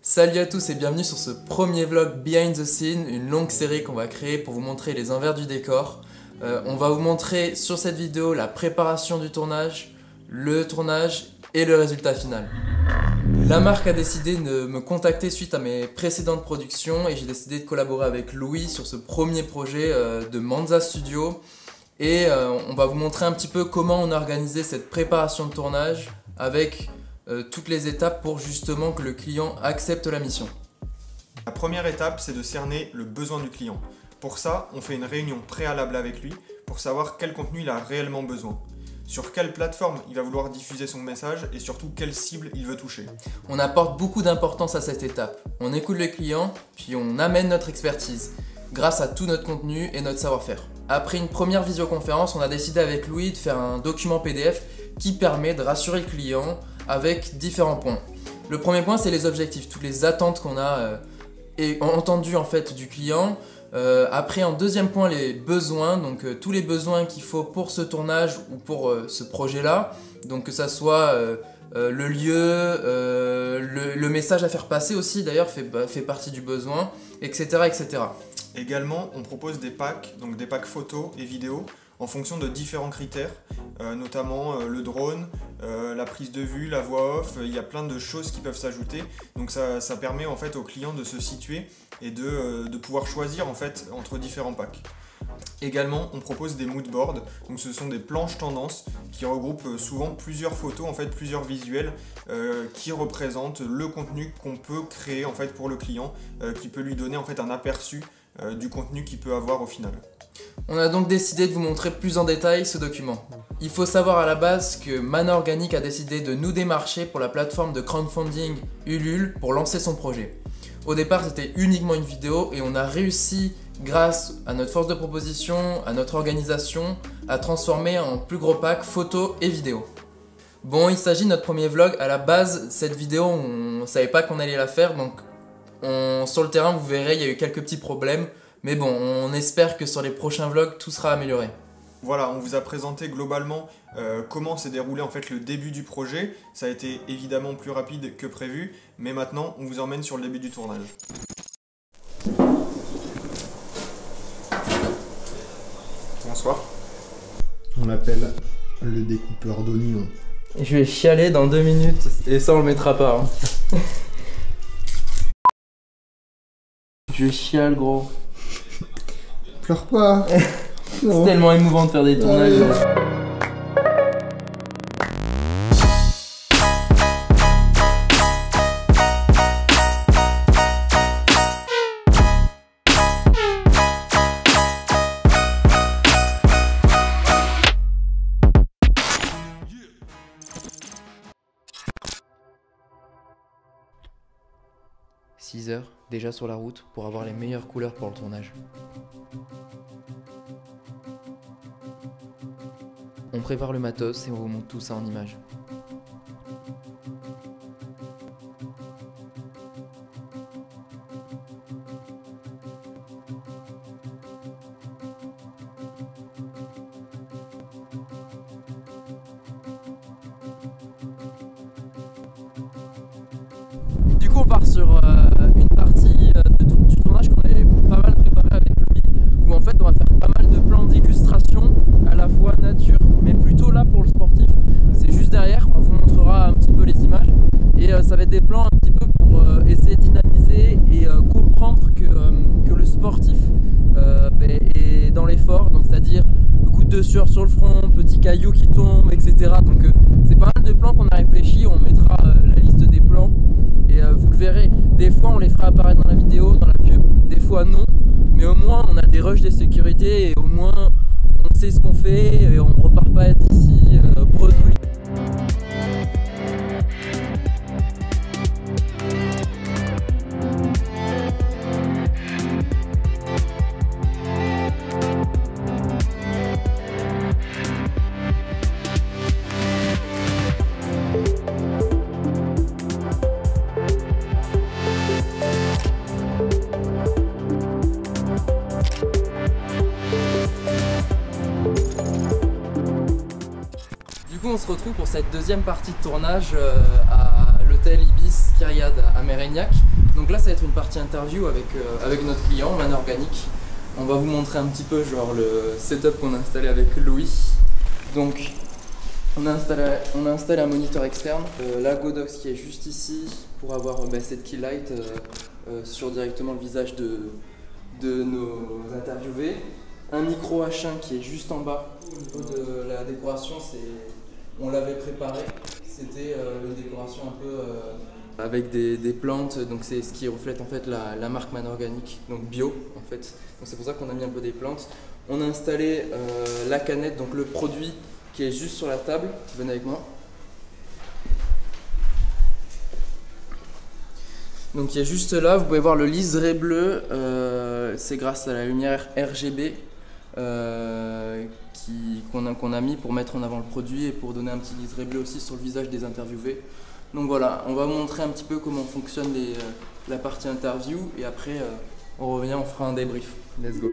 Salut à tous et bienvenue sur ce premier vlog Behind the Scene, une longue série qu'on va créer pour vous montrer les envers du décor. On va vous montrer sur cette vidéo la préparation du tournage, le tournage et le résultat final. La marque a décidé de me contacter suite à mes précédentes productions et j'ai décidé de collaborer avec Louis sur ce premier projet de Manza Studio. Et on va vous montrer un petit peu comment on a organisé cette préparation de tournage avec toutes les étapes pour justement que le client accepte la mission. La première étape, c'est de cerner le besoin du client. Pour ça, on fait une réunion préalable avec lui pour savoir quel contenu il a réellement besoin, sur quelle plateforme il va vouloir diffuser son message et surtout quelle cible il veut toucher. On apporte beaucoup d'importance à cette étape. On écoute le client, puis on amène notre expertise grâce à tout notre contenu et notre savoir-faire. Après une première visioconférence, on a décidé avec Louis de faire un document PDF qui permet de rassurer le client avec différents points. Le premier point, c'est les objectifs, toutes les attentes qu'on a entendues en fait du client. Après, en deuxième point, les besoins, donc tous les besoins qu'il faut pour ce tournage ou pour ce projet-là. Donc que ça soit le lieu, le message à faire passer aussi d'ailleurs fait partie du besoin, etc., etc. Également, on propose des packs, donc des packs photos et vidéos en fonction de différents critères, notamment le drone, la prise de vue, la voix off, il y a plein de choses qui peuvent s'ajouter. Donc ça permet en fait au client de se situer et de pouvoir choisir en fait entre différents packs. Également, on propose des mood boards, donc ce sont des planches tendances qui regroupent souvent plusieurs photos, en fait plusieurs visuels qui représentent le contenu qu'on peut créer en fait pour le client, qui peut lui donner en fait un aperçu du contenu qu'il peut avoir au final. On a donc décidé de vous montrer plus en détail ce document. Il faut savoir à la base que Mana Organic a décidé de nous démarcher pour la plateforme de crowdfunding Ulule pour lancer son projet. Au départ, c'était uniquement une vidéo et on a réussi, grâce à notre force de proposition, à notre organisation, à transformer en plus gros pack photos et vidéos. Bon, il s'agit de notre premier vlog. À la base, cette vidéo, on ne savait pas qu'on allait la faire, donc sur le terrain, vous verrez, il y a eu quelques petits problèmes. Mais bon, on espère que sur les prochains vlogs, tout sera amélioré. Voilà, on vous a présenté globalement comment s'est déroulé en fait le début du projet. Ça a été évidemment plus rapide que prévu, mais maintenant on vous emmène sur le début du tournage. Bonsoir. On l'appelle le découpeur d'oignons. Je vais chialer dans 2 minutes et ça on le mettra pas. Hein. Je chiale gros. Pleure pas. C'est tellement émouvant de faire des tournages. Ouais. 6 heures, déjà sur la route, pour avoir les meilleures couleurs pour le tournage. On prépare le matos et on vous montre tout ça en images. Du coup on part sur une partie du tournage qu'on avait pas mal préparé avec lui, où en fait on va faire pas mal de plans d'illustration, à la fois nature, mais plutôt là pour le sportif, c'est juste derrière, on vous montrera un petit peu les images, et ça va être des plans un petit peu pour essayer de dynamiser et comprendre que le sportif est dans l'effort, donc c'est-à-dire goutte de sueur sur le front, petits cailloux qui tombent, etc. Donc c'est pas mal de plans qu'on a réfléchi, on mettra la liste des plans. Et vous le verrez, des fois on les fera apparaître dans la vidéo, dans la pub, des fois non, mais au moins on a des rushs de sécurité et au moins on sait ce qu'on fait et on repart pas d'ici bredouille. On se retrouve pour cette deuxième partie de tournage à l'hôtel Ibis Kyriade à Mérignac. Donc là ça va être une partie interview avec notre client, Man Organic. On va vous montrer un petit peu genre le setup qu'on a installé avec Louis. Donc on a installé un moniteur externe, la Godox qui est juste ici pour avoir cette key light sur directement le visage de nos interviewés. Un micro H1 qui est juste en bas. Au niveau de la décoration, on l'avait préparé. C'était une décoration un peu avec des plantes, donc c'est ce qui reflète en fait la marque Man Organic, donc bio en fait. Donc c'est pour ça qu'on a mis un peu des plantes. On a installé la canette, donc le produit qui est juste sur la table. Venez avec moi. Donc il est juste là, vous pouvez voir le liseré bleu, c'est grâce à la lumière RGB qu'on a mis pour mettre en avant le produit et pour donner un petit liseré bleu aussi sur le visage des interviewés. Donc voilà, on va montrer un petit peu comment fonctionne la partie interview et après on revient, on fera un débrief. Let's go.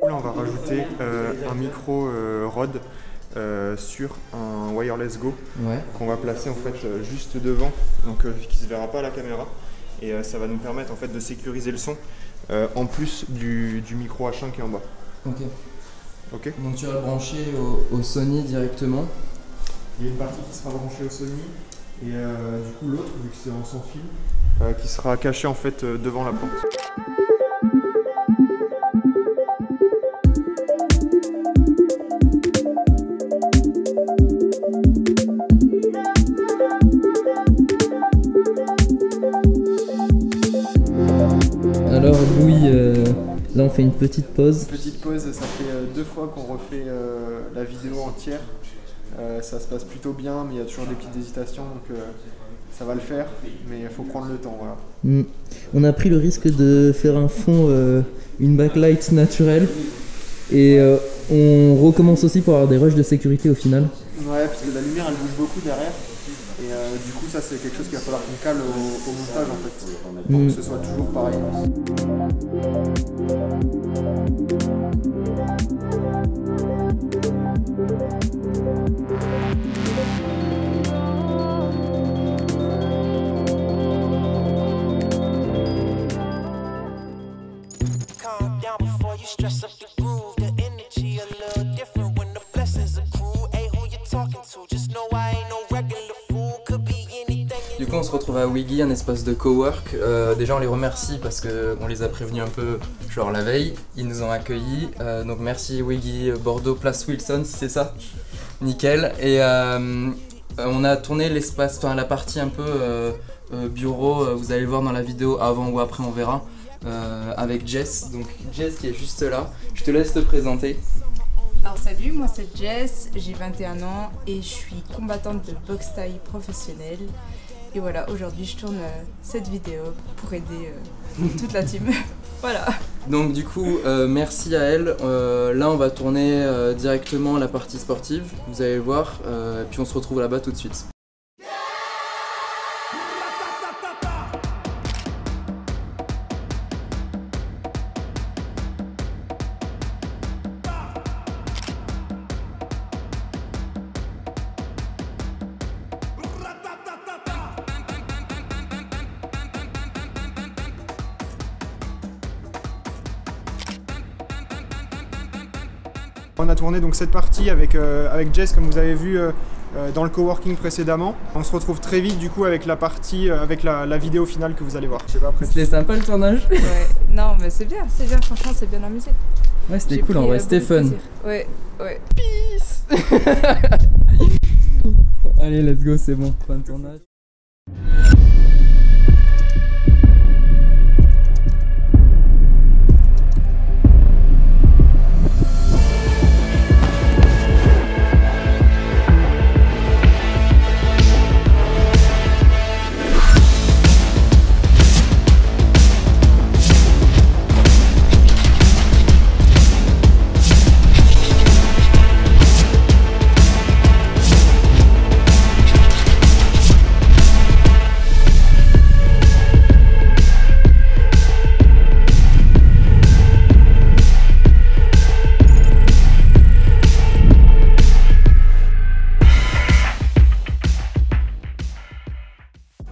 Là on va rajouter un micro Rode sur un Wireless Go qu'on va placer en fait juste devant, donc qui se verra pas à la caméra, et ça va nous permettre en fait de sécuriser le son en plus du micro H1 qui est en bas. Ok. Donc tu vas le brancher au Sony directement. Il y a une partie qui sera branchée au Sony et du coup l'autre, vu que c'est en sans fil, qui sera caché en fait devant la porte. Alors Louis, là on fait une petite pause. Petite pause, ça fait 2 fois qu'on refait la vidéo entière. Ça se passe plutôt bien, mais il y a toujours des petites hésitations, donc ça va le faire, mais il faut prendre le temps. Voilà. On a pris le risque de faire un fond, une backlight naturelle, et on recommence aussi pour avoir des rushs de sécurité au final. Ouais, parce que la lumière elle bouge beaucoup derrière, et du coup ça c'est quelque chose qu'il va falloir qu'on cale au montage en fait, pour que ce soit toujours pareil. Du coup on se retrouve à Wiggy, un espace de cowork. Déjà on les remercie parce qu'on les a prévenus un peu genre la veille, ils nous ont accueillis, donc merci Wiggy Bordeaux Place Wilson si c'est ça, nickel. Et on a tourné l'espace, enfin la partie un peu bureau, vous allez le voir dans la vidéo avant ou après on verra, avec Jess. Donc Jess qui est juste là, je te laisse te présenter. Alors salut, moi c'est Jess, j'ai 21 ans et je suis combattante de boxe thaï professionnelle. Et voilà, aujourd'hui je tourne cette vidéo pour aider toute la team. Voilà. Donc du coup, merci à elle. Là on va tourner directement la partie sportive, vous allez le voir, puis on se retrouve là-bas tout de suite. On a tourné donc cette partie avec Jess, comme vous avez vu dans le coworking précédemment. On se retrouve très vite du coup avec la partie, avec la vidéo finale que vous allez voir. C'était sympa le tournage. Ouais, non mais c'est bien, franchement c'est bien amusé. Ouais, c'était cool en vrai, c'était fun. Ouais, ouais. Peace. Allez, let's go, c'est bon, fin de tournage.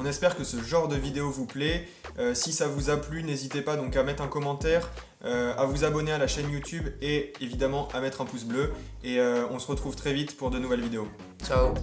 On espère que ce genre de vidéo vous plaît. Si ça vous a plu, n'hésitez pas donc à mettre un commentaire, à vous abonner à la chaîne YouTube et évidemment à mettre un pouce bleu. Et on se retrouve très vite pour de nouvelles vidéos. Ciao.